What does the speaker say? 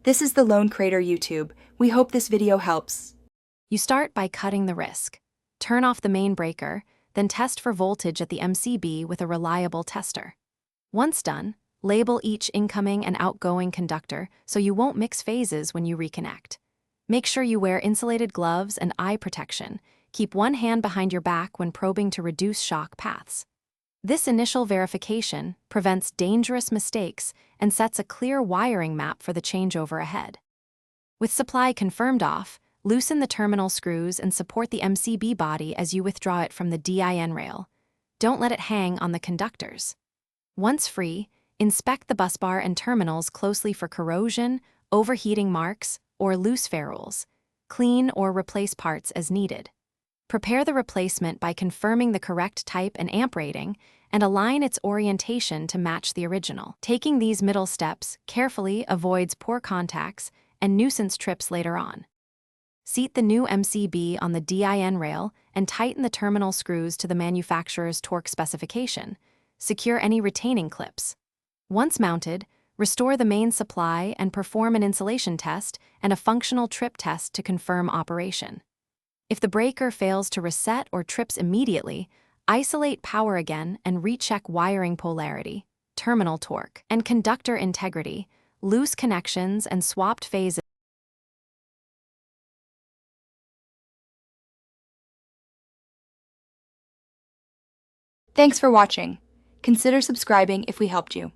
This is the Lone Crater YouTube. We hope this video helps. You start by cutting the risk. Turn off the main breaker, then test for voltage at the MCB with a reliable tester. Once done, label each incoming and outgoing conductor so you won't mix phases when you reconnect. Make sure you wear insulated gloves and eye protection. Keep one hand behind your back when probing to reduce shock paths. This initial verification prevents dangerous mistakes and sets a clear wiring map for the changeover ahead. With supply confirmed off, loosen the terminal screws and support the MCB body as you withdraw it from the DIN rail. Don't let it hang on the conductors. Once free, inspect the busbar and terminals closely for corrosion, overheating marks, or loose ferrules. Clean or replace parts as needed. Prepare the replacement by confirming the correct type and amp rating and align its orientation to match the original. Taking these middle steps carefully avoids poor contacts and nuisance trips later on. Seat the new MCB on the DIN rail and tighten the terminal screws to the manufacturer's torque specification. Secure any retaining clips. Once mounted, restore the main supply and perform an insulation test and a functional trip test to confirm operation. If the breaker fails to reset or trips immediately, isolate power again and recheck wiring polarity, terminal torque, and conductor integrity. Loose connections and swapped phases. Thanks for watching. Consider subscribing if we helped you.